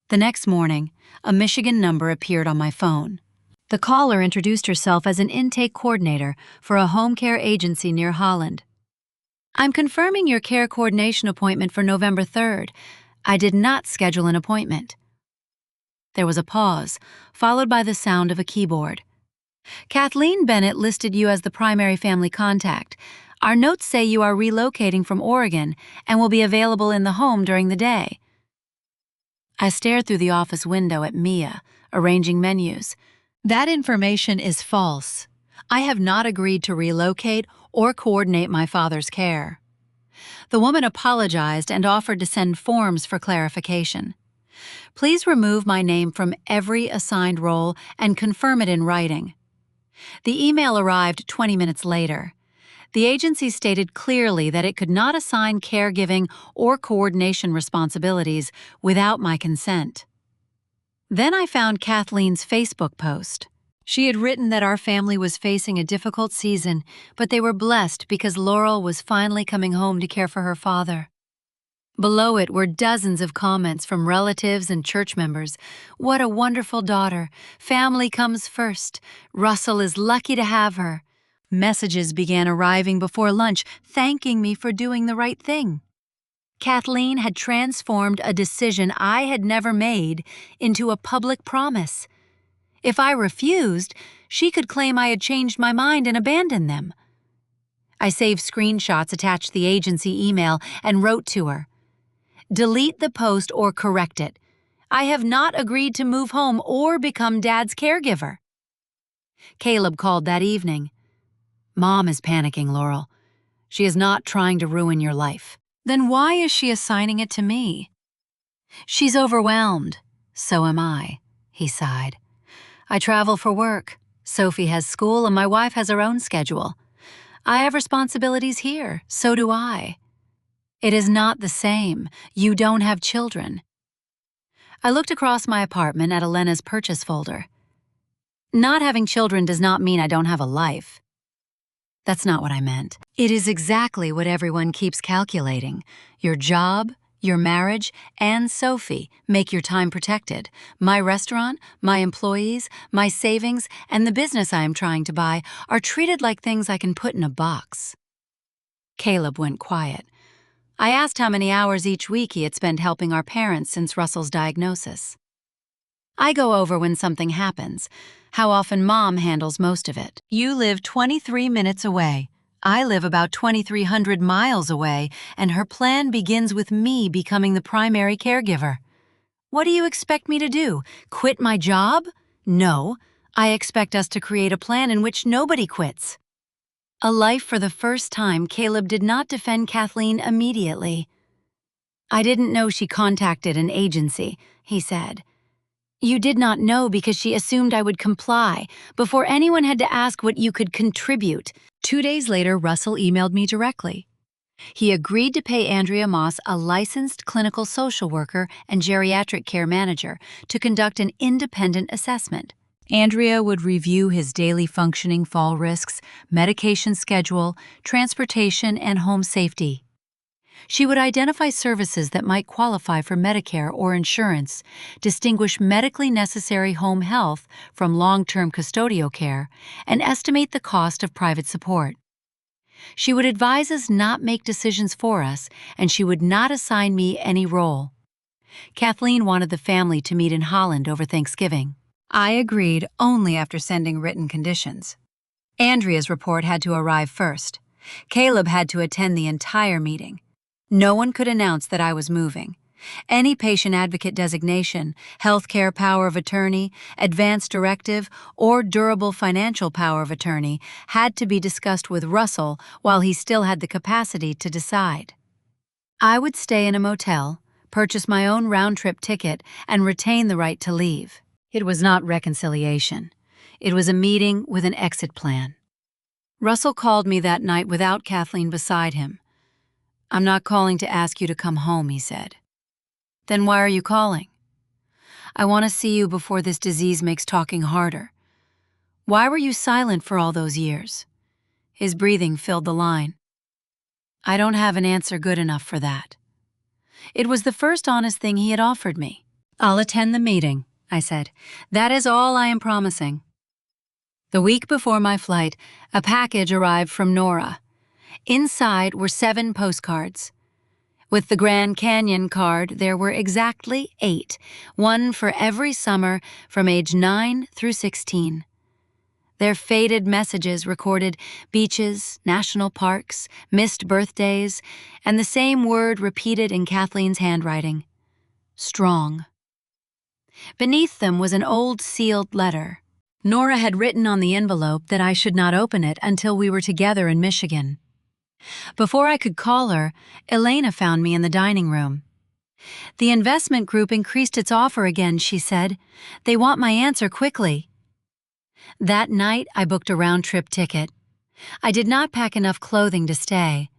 The next morning, a Michigan number appeared on my phone. The caller introduced herself as an intake coordinator for a home care agency near Holland. I'm confirming your care coordination appointment for November 3rd. I did not schedule an appointment. There was a pause, followed by the sound of a keyboard. Kathleen Bennett listed you as the primary family contact. Our notes say you are relocating from Oregon and will be available in the home during the day. I stared through the office window at Mia, arranging menus. That information is false. I have not agreed to relocate or coordinate my father's care. The woman apologized and offered to send forms for clarification. Please remove my name from every assigned role and confirm it in writing. The email arrived 20 minutes later. The agency stated clearly that it could not assign caregiving or coordination responsibilities without my consent. Then I found Kathleen's Facebook post. She had written that our family was facing a difficult season, but they were blessed because Laurel was finally coming home to care for her father. Below it were dozens of comments from relatives and church members. What a wonderful daughter. Family comes first. Russell is lucky to have her. Messages began arriving before lunch, thanking me for doing the right thing. Kathleen had transformed a decision I had never made into a public promise. If I refused, she could claim I had changed my mind and abandoned them. I saved screenshots attached to the agency email and wrote to her. Delete the post or correct it. I have not agreed to move home or become Dad's caregiver. Caleb called that evening. Mom is panicking, Laurel. She is not trying to ruin your life. Then why is she assigning it to me? She's overwhelmed. So am I, he sighed. I travel for work. Sophie has school and my wife has her own schedule. I have responsibilities here, so do I. It is not the same. You don't have children. I looked across my apartment at Elena's purchase folder. Not having children does not mean I don't have a life. That's not what I meant. It is exactly what everyone keeps calculating. Your job, your marriage, and Sophie make your time protected. My restaurant, my employees, my savings, and the business I am trying to buy are treated like things I can put in a box. Caleb went quiet. I asked how many hours each week he had spent helping our parents since Russell's diagnosis. I go over when something happens, how often Mom handles most of it. You live 23 minutes away. I live about 2,300 miles away, and her plan begins with me becoming the primary caregiver. What do you expect me to do? Quit my job? No, I expect us to create a plan in which nobody quits. A life for the first time, Caleb did not defend Kathleen immediately. I didn't know she contacted an agency, he said. You did not know because she assumed I would comply, before anyone had to ask what you could contribute. 2 days later, Russell emailed me directly. He agreed to pay Andrea Moss, a licensed clinical social worker and geriatric care manager, to conduct an independent assessment. Andrea would review his daily functioning fall risks, medication schedule, transportation, and home safety. She would identify services that might qualify for Medicare or insurance, distinguish medically necessary home health from long-term custodial care, and estimate the cost of private support. She would advise us not make decisions for us, and she would not assign me any role. Kathleen wanted the family to meet in Holland over Thanksgiving. I agreed only after sending written conditions. Andrea's report had to arrive first. Caleb had to attend the entire meeting. No one could announce that I was moving. Any patient advocate designation, healthcare power of attorney, advance directive, or durable financial power of attorney had to be discussed with Russell while he still had the capacity to decide. I would stay in a motel, purchase my own round-trip ticket, and retain the right to leave. It was not reconciliation. It was a meeting with an exit plan. Russell called me that night without Kathleen beside him. I'm not calling to ask you to come home, he said. Then why are you calling? I want to see you before this disease makes talking harder. Why were you silent for all those years? His breathing filled the line. I don't have an answer good enough for that. It was the first honest thing he had offered me. I'll attend the meeting, I said. That is all I am promising. The week before my flight, a package arrived from Nora. Inside were 7 postcards. With the Grand Canyon card, there were exactly 8, one for every summer from age 9 through 16. Their faded messages recorded beaches, national parks, missed birthdays, and the same word repeated in Kathleen's handwriting: strong. Beneath them was an old sealed letter. Nora had written on the envelope that I should not open it until we were together in Michigan. Before I could call her, Elena found me in the dining room. "The investment group increased its offer again," she said. "They want my answer quickly." That night, I booked a round-trip ticket. I did not pack enough clothing to stay.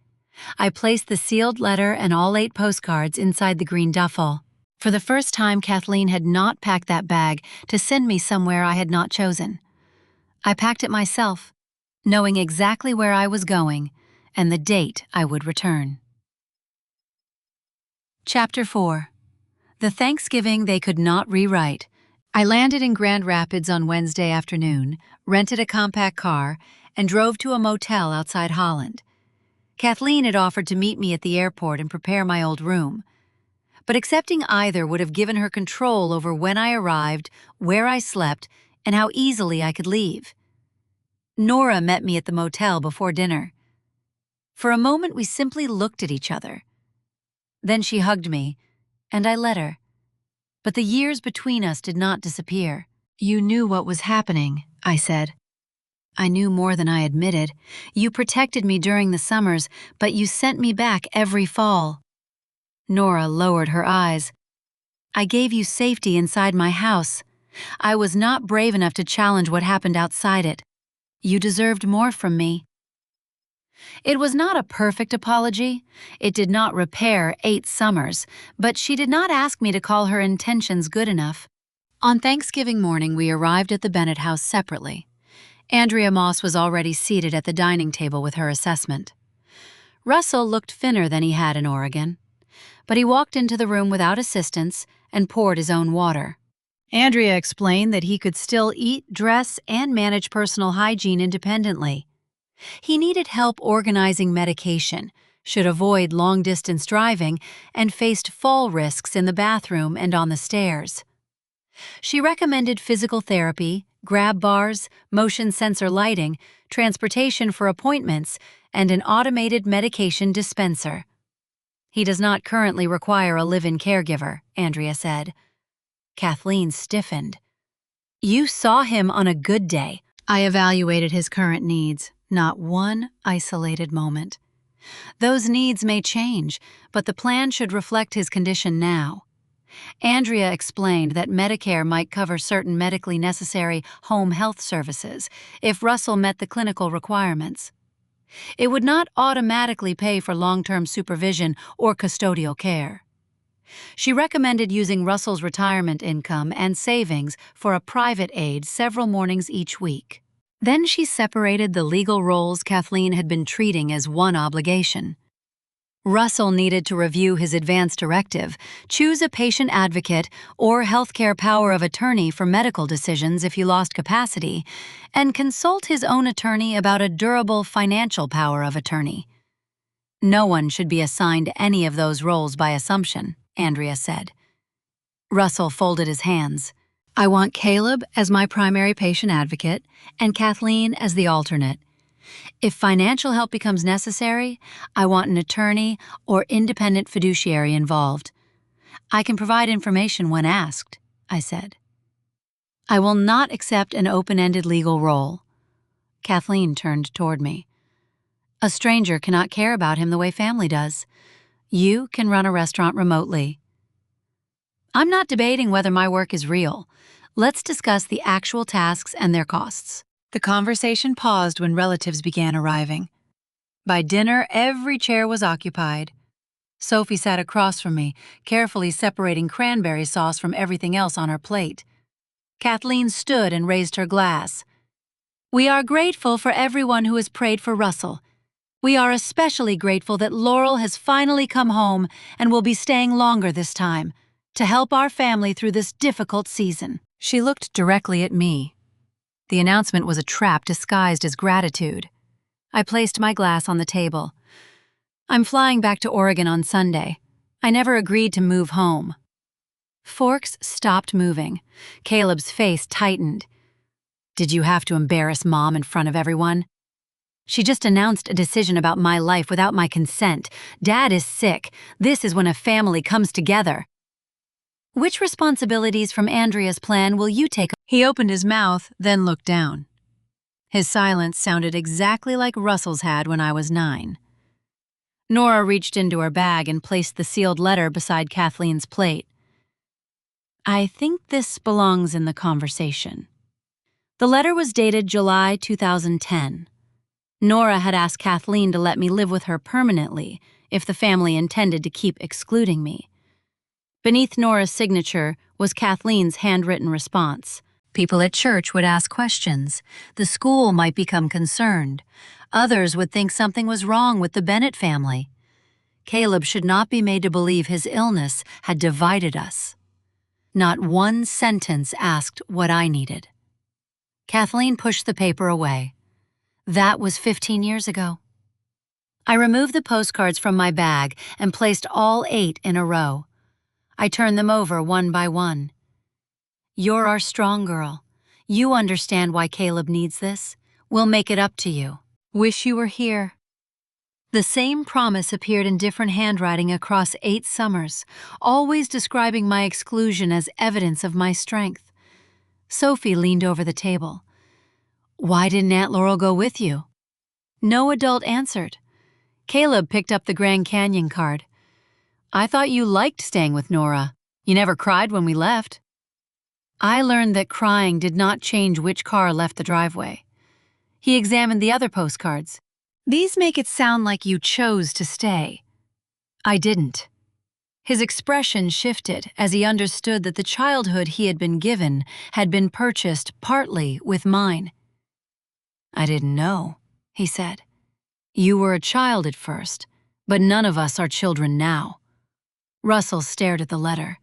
I placed the sealed letter and all 8 postcards inside the green duffel. For the first time, Kathleen had not packed that bag to send me somewhere I had not chosen. I packed it myself, knowing exactly where I was going and the date I would return. Chapter 4. The Thanksgiving They Could Not Rewrite. I landed in Grand Rapids on Wednesday afternoon, rented a compact car, and drove to a motel outside Holland. Kathleen had offered to meet me at the airport and prepare my old room. But accepting either would have given her control over when I arrived, where I slept, and how easily I could leave. Nora met me at the motel before dinner. For a moment, we simply looked at each other. Then she hugged me, and I let her. But the years between us did not disappear. "You knew what was happening," I said. "I knew more than I admitted. You protected me during the summers, but you sent me back every fall." Nora lowered her eyes. "I gave you safety inside my house. I was not brave enough to challenge what happened outside it. You deserved more from me." It was not a perfect apology. It did not repair 8 summers, but she did not ask me to call her intentions good enough. On Thanksgiving morning, we arrived at the Bennett house separately. Andrea Moss was already seated at the dining table with her assessment. Russell looked thinner than he had in Oregon, but he walked into the room without assistance and poured his own water. Andrea explained that he could still eat, dress, and manage personal hygiene independently. He needed help organizing medication, should avoid long-distance driving, and faced fall risks in the bathroom and on the stairs. She recommended physical therapy, grab bars, motion sensor lighting, transportation for appointments, and an automated medication dispenser. "He does not currently require a live-in caregiver," Andrea said. Kathleen stiffened. "You saw him on a good day." I evaluated his current needs, not one isolated moment. "Those needs may change, but the plan should reflect his condition now." Andrea explained that Medicare might cover certain medically necessary home health services if Russell met the clinical requirements. It would not automatically pay for long-term supervision or custodial care. She recommended using Russell's retirement income and savings for a private aide several mornings each week. Then she separated the legal roles Kathleen had been treating as one obligation. Russell needed to review his advance directive, choose a patient advocate or healthcare power of attorney for medical decisions if he lost capacity, and consult his own attorney about a durable financial power of attorney. "No one should be assigned any of those roles by assumption," Andrea said. Russell folded his hands. "I want Caleb as my primary patient advocate and Kathleen as the alternate. If financial help becomes necessary, I want an attorney or independent fiduciary involved. I can provide information when asked," I said. "I will not accept an open-ended legal role." Kathleen turned toward me. "A stranger cannot care about him the way family does. You can run a restaurant remotely." "I'm not debating whether my work is real. Let's discuss the actual tasks and their costs." The conversation paused when relatives began arriving. By dinner, every chair was occupied. Sophie sat across from me, carefully separating cranberry sauce from everything else on her plate. Kathleen stood and raised her glass. "We are grateful for everyone who has prayed for Russell. We are especially grateful that Laurel has finally come home and will be staying longer this time, to help our family through this difficult season." She looked directly at me. The announcement was a trap disguised as gratitude. I placed my glass on the table. I'm flying back to Oregon on Sunday. I never agreed to move home. Forks stopped moving. Caleb's face tightened. Did you have to embarrass Mom in front of everyone? She just announced a decision about my life without my consent. Dad is sick. This is when a family comes together. Which responsibilities from Andrea's plan will you take? He opened his mouth, then looked down. His silence sounded exactly like Russell's had when I was 9. Nora reached into her bag and placed the sealed letter beside Kathleen's plate. I think this belongs in the conversation. The letter was dated July 2010. Nora had asked Kathleen to let me live with her permanently if the family intended to keep excluding me. Beneath Nora's signature was Kathleen's handwritten response. People at church would ask questions. The school might become concerned. Others would think something was wrong with the Bennett family. Caleb should not be made to believe his illness had divided us. Not one sentence asked what I needed. Kathleen pushed the paper away. That was 15 years ago. I removed the postcards from my bag and placed all 8 in a row. I turned them over one by one. You're our strong girl. You understand why Caleb needs this. We'll make it up to you. Wish you were here. The same promise appeared in different handwriting across 8 summers, always describing my exclusion as evidence of my strength. Sophie leaned over the table. Why didn't Aunt Laurel go with you? No adult answered. Caleb picked up the Grand Canyon card. I thought you liked staying with Nora. You never cried when we left. I learned that crying did not change which car left the driveway. He examined the other postcards. These make it sound like you chose to stay. I didn't. His expression shifted as he understood that the childhood he had been given had been purchased partly with mine. I didn't know, he said. You were a child at first, but none of us are children now. Russell stared at the letter.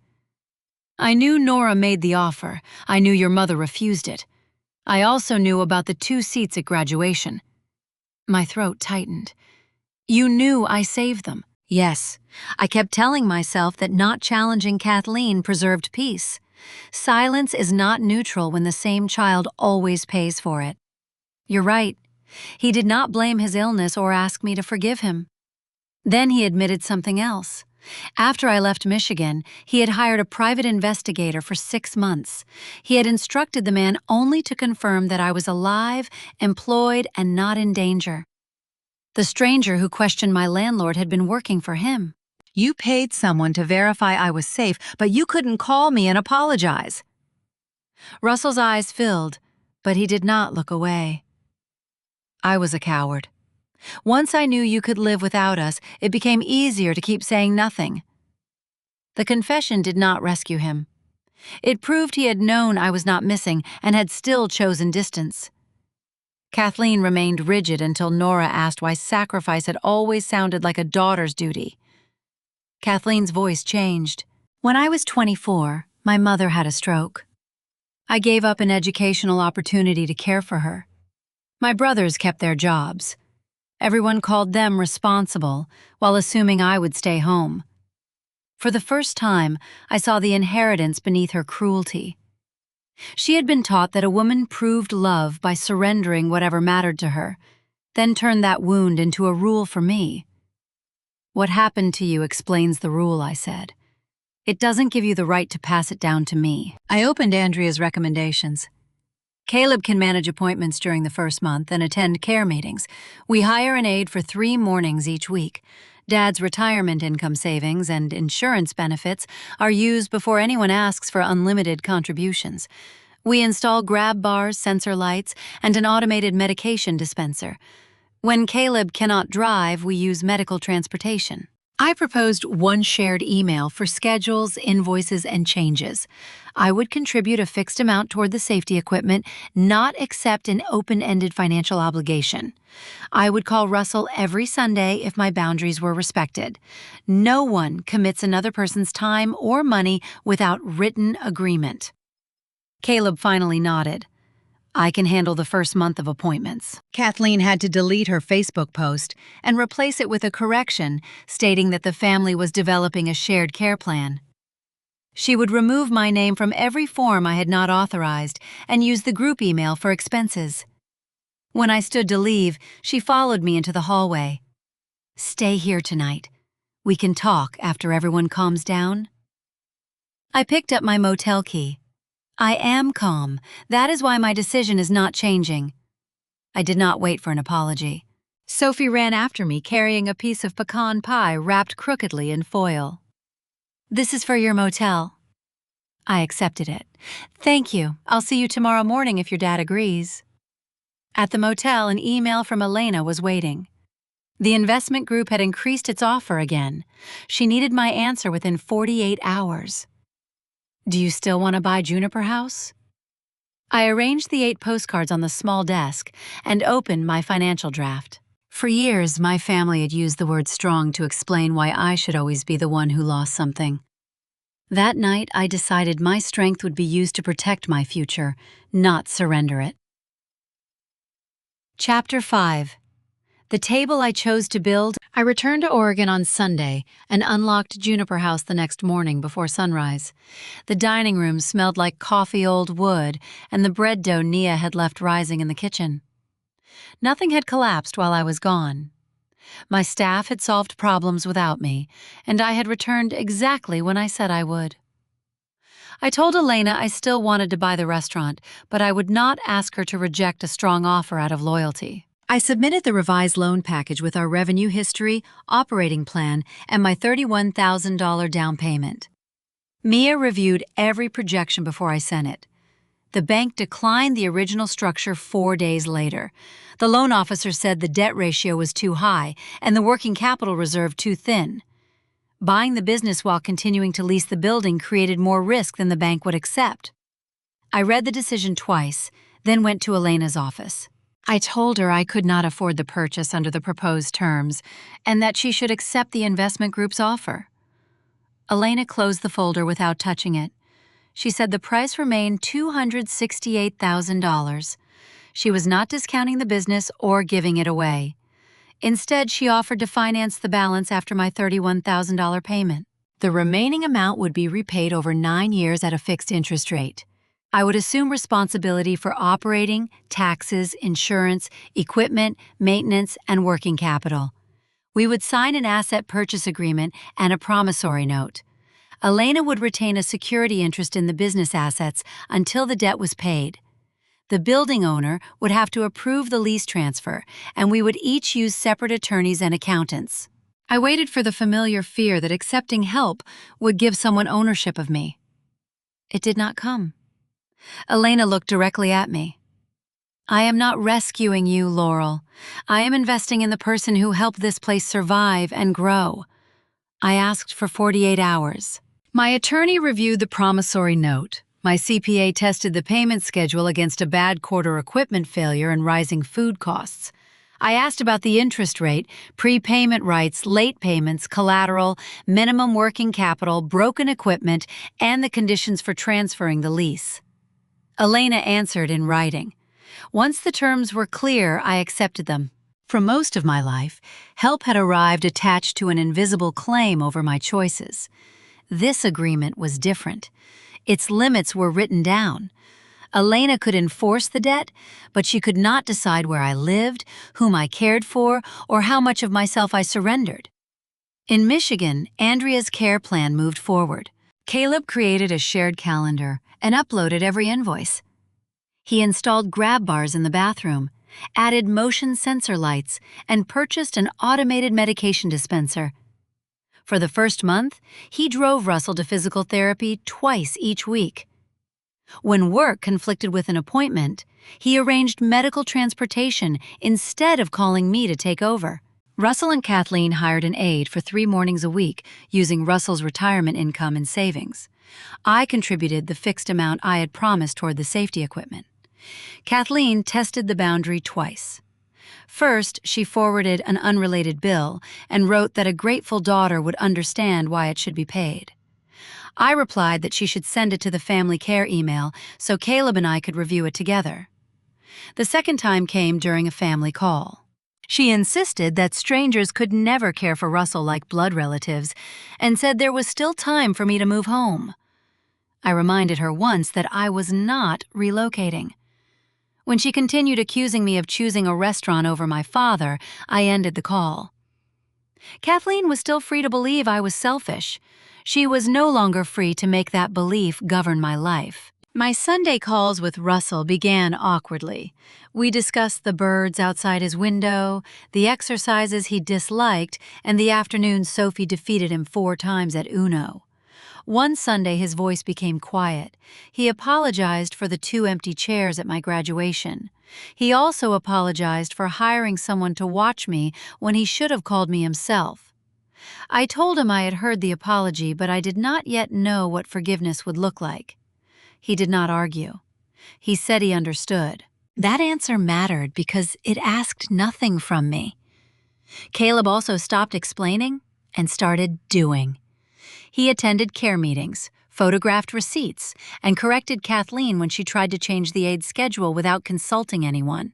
I knew Nora made the offer. I knew your mother refused it. I also knew about the 2 seats at graduation. My throat tightened. You knew I saved them. Yes, I kept telling myself that not challenging Kathleen preserved peace. Silence is not neutral when the same child always pays for it. You're right. He did not blame his illness or ask me to forgive him. Then he admitted something else. After I left Michigan, he had hired a private investigator for 6 months. He had instructed the man only to confirm that I was alive, employed, and not in danger. The stranger who questioned my landlord had been working for him. You paid someone to verify I was safe, but you couldn't call me and apologize. Russell's eyes filled, but he did not look away. I was a coward. Once I knew you could live without us, it became easier to keep saying nothing. The confession did not rescue him. It proved he had known I was not missing and had still chosen distance. Kathleen remained rigid until Nora asked why sacrifice had always sounded like a daughter's duty. Kathleen's voice changed. When I was 24, my mother had a stroke. I gave up an educational opportunity to care for her. My brothers kept their jobs. Everyone called them responsible, while assuming I would stay home. For the first time, I saw the inheritance beneath her cruelty. She had been taught that a woman proved love by surrendering whatever mattered to her, then turned that wound into a rule for me. What happened to you explains the rule, I said. It doesn't give you the right to pass it down to me. I opened Andrea's recommendations. Caleb can manage appointments during the first month and attend care meetings. We hire an aide for 3 mornings each week. Dad's retirement income savings and insurance benefits are used before anyone asks for unlimited contributions. We install grab bars, sensor lights, and an automated medication dispenser. When Caleb cannot drive, we use medical transportation. I proposed one shared email for schedules, invoices, and changes. I would contribute a fixed amount toward the safety equipment, not accept an open-ended financial obligation. I would call Russell every Sunday if my boundaries were respected. No one commits another person's time or money without written agreement. Caleb finally nodded. I can handle the first month of appointments. Kathleen had to delete her Facebook post and replace it with a correction stating that the family was developing a shared care plan. She would remove my name from every form I had not authorized and use the group email for expenses. When I stood to leave, she followed me into the hallway. "Stay here tonight. We can talk after everyone calms down." I picked up my motel key. I am calm. That is why my decision is not changing. I did not wait for an apology. Sophie ran after me carrying a piece of pecan pie wrapped crookedly in foil. "This is for your motel." I accepted it. "Thank you. I'll see you tomorrow morning if your dad agrees." At the motel, an email from Elena was waiting. The investment group had increased its offer again. She needed my answer within 48 hours. "Do you still want to buy Juniper House?" I arranged the 8 postcards on the small desk and opened my financial draft. For years, my family had used the word strong to explain why I should always be the one who lost something. That night, I decided my strength would be used to protect my future, not surrender it. Chapter 5. The table I chose to build. I returned to Oregon on Sunday and unlocked Juniper House the next morning before sunrise. The dining room smelled like coffee old wood, and the bread dough Nia had left rising in the kitchen. Nothing had collapsed while I was gone. My staff had solved problems without me, and I had returned exactly when I said I would. I told Elena I still wanted to buy the restaurant, but I would not ask her to reject a strong offer out of loyalty. I submitted the revised loan package with our revenue history, operating plan, and my $31,000 down payment. Mia reviewed every projection before I sent it. The bank declined the original structure 4 days later. The loan officer said the debt ratio was too high and the working capital reserve too thin. Buying the business while continuing to lease the building created more risk than the bank would accept. I read the decision twice, then went to Elena's office. I told her I could not afford the purchase under the proposed terms and that she should accept the investment group's offer. Elena closed the folder without touching it. She said the price remained $268,000. She was not discounting the business or giving it away. Instead, she offered to finance the balance after my $31,000 payment. The remaining amount would be repaid over 9 years at a fixed interest rate. I would assume responsibility for operating, taxes, insurance, equipment, maintenance, and working capital. We would sign an asset purchase agreement and a promissory note. Elena would retain a security interest in the business assets until the debt was paid. The building owner would have to approve the lease transfer, and we would each use separate attorneys and accountants. I waited for the familiar fear that accepting help would give someone ownership of me. It did not come. Elena looked directly at me. "I am not rescuing you, Laurel. I am investing in the person who helped this place survive and grow." I asked for 48 hours. My attorney reviewed the promissory note. My CPA tested the payment schedule against a bad quarter equipment failure and rising food costs. I asked about the interest rate, prepayment rights, late payments, collateral, minimum working capital, broken equipment, and the conditions for transferring the lease. Elena answered in writing. Once the terms were clear, I accepted them. For most of my life, help had arrived attached to an invisible claim over my choices. This agreement was different. Its limits were written down. Elena could enforce the debt, but she could not decide where I lived, whom I cared for, or how much of myself I surrendered. In Michigan, Andrea's care plan moved forward. Caleb created a shared calendar and uploaded every invoice. He installed grab bars in the bathroom, added motion sensor lights, and purchased an automated medication dispenser. For the first month, he drove Russell to physical therapy twice each week. When work conflicted with an appointment, he arranged medical transportation instead of calling me to take over. Russell and Kathleen hired an aide for 3 mornings a week using Russell's retirement income and savings. I contributed the fixed amount I had promised toward the safety equipment. Kathleen tested the boundary twice. First, she forwarded an unrelated bill and wrote that a grateful daughter would understand why it should be paid. I replied that she should send it to the family care email so Caleb and I could review it together. The second time came during a family call. She insisted that strangers could never care for Russell like blood relatives and said there was still time for me to move home. I reminded her once that I was not relocating. When she continued accusing me of choosing a restaurant over my father, I ended the call. Kathleen was still free to believe I was selfish. She was no longer free to make that belief govern my life. My Sunday calls with Russell began awkwardly. We discussed the birds outside his window, the exercises he disliked, and the afternoons Sophie defeated him 4 times at Uno. One Sunday his voice became quiet. He apologized for the 2 empty chairs at my graduation. He also apologized for hiring someone to watch me when he should have called me himself. I told him I had heard the apology, but I did not yet know what forgiveness would look like. He did not argue. He said he understood. That answer mattered because it asked nothing from me. Caleb also stopped explaining and started doing. He attended care meetings, photographed receipts, and corrected Kathleen when she tried to change the aide's schedule without consulting anyone.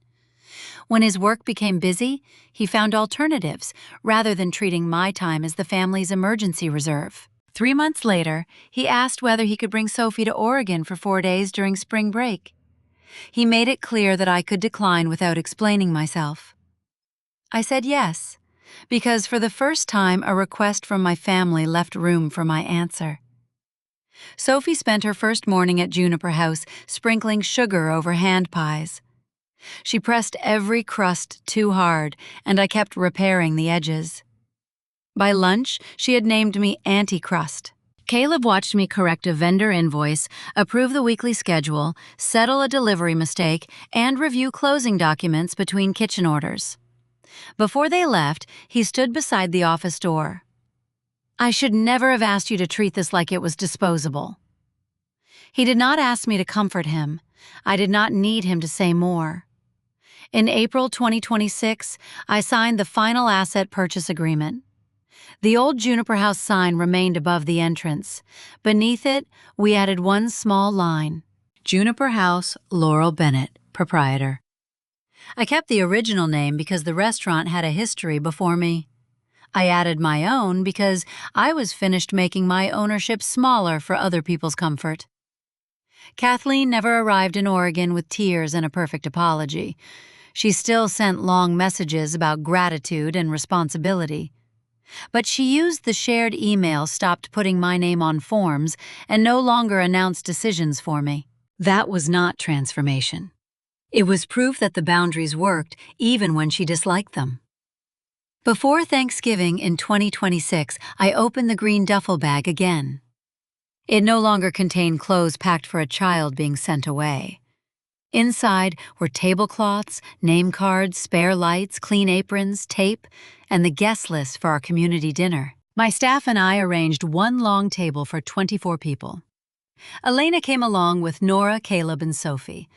When his work became busy, he found alternatives rather than treating my time as the family's emergency reserve. 3 months later, he asked whether he could bring Sophie to Oregon for 4 days during spring break. He made it clear that I could decline without explaining myself. I said yes, because for the first time a request from my family left room for my answer. Sophie spent her first morning at Juniper House sprinkling sugar over hand pies. She pressed every crust too hard, and I kept repairing the edges. By lunch, she had named me Anti-Crust. Caleb watched me correct a vendor invoice, approve the weekly schedule, settle a delivery mistake, and review closing documents between kitchen orders. Before they left, he stood beside the office door. "I should never have asked you to treat this like it was disposable." He did not ask me to comfort him. I did not need him to say more. In April 2026, I signed the final asset purchase agreement. The old Juniper House sign remained above the entrance. Beneath it, we added one small line: Juniper House, Laurel Bennett, proprietor. I kept the original name because the restaurant had a history before me. I added my own because I was finished making my ownership smaller for other people's comfort. Kathleen never arrived in Oregon with tears and a perfect apology. She still sent long messages about gratitude and responsibility. But she used the shared email, stopped putting my name on forms, and no longer announced decisions for me. That was not transformation. It was proof that the boundaries worked even when she disliked them. Before Thanksgiving in 2026, I opened the green duffel bag again. It no longer contained clothes packed for a child being sent away. Inside were tablecloths, name cards, spare lights, clean aprons, tape, and the guest list for our community dinner. My staff and I arranged one long table for 24 people. Elena came along with Nora, Caleb, and Sophie.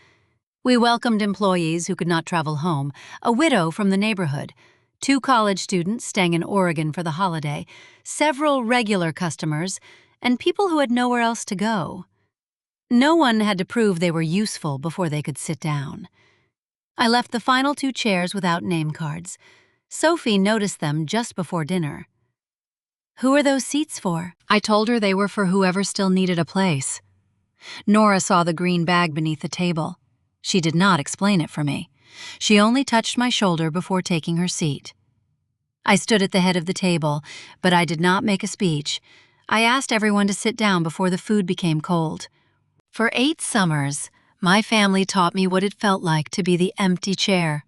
We welcomed employees who could not travel home, a widow from the neighborhood, 2 college students staying in Oregon for the holiday, several regular customers, and people who had nowhere else to go. No one had to prove they were useful before they could sit down. I left the final 2 chairs without name cards. Sophie noticed them just before dinner. "Who are those seats for?" I told her they were for whoever still needed a place. Nora saw the green bag beneath the table. She did not explain it for me. She only touched my shoulder before taking her seat. I stood at the head of the table, but I did not make a speech. I asked everyone to sit down before the food became cold. For 8 summers, my family taught me what it felt like to be the empty chair.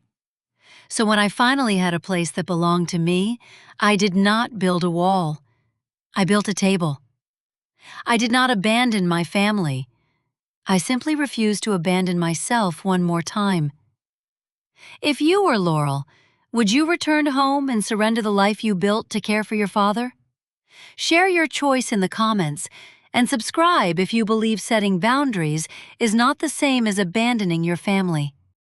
So when I finally had a place that belonged to me, I did not build a wall. I built a table. I did not abandon my family. I simply refused to abandon myself one more time. If you were Laurel, would you return home and surrender the life you built to care for your father? Share your choice in the comments, and subscribe if you believe setting boundaries is not the same as abandoning your family.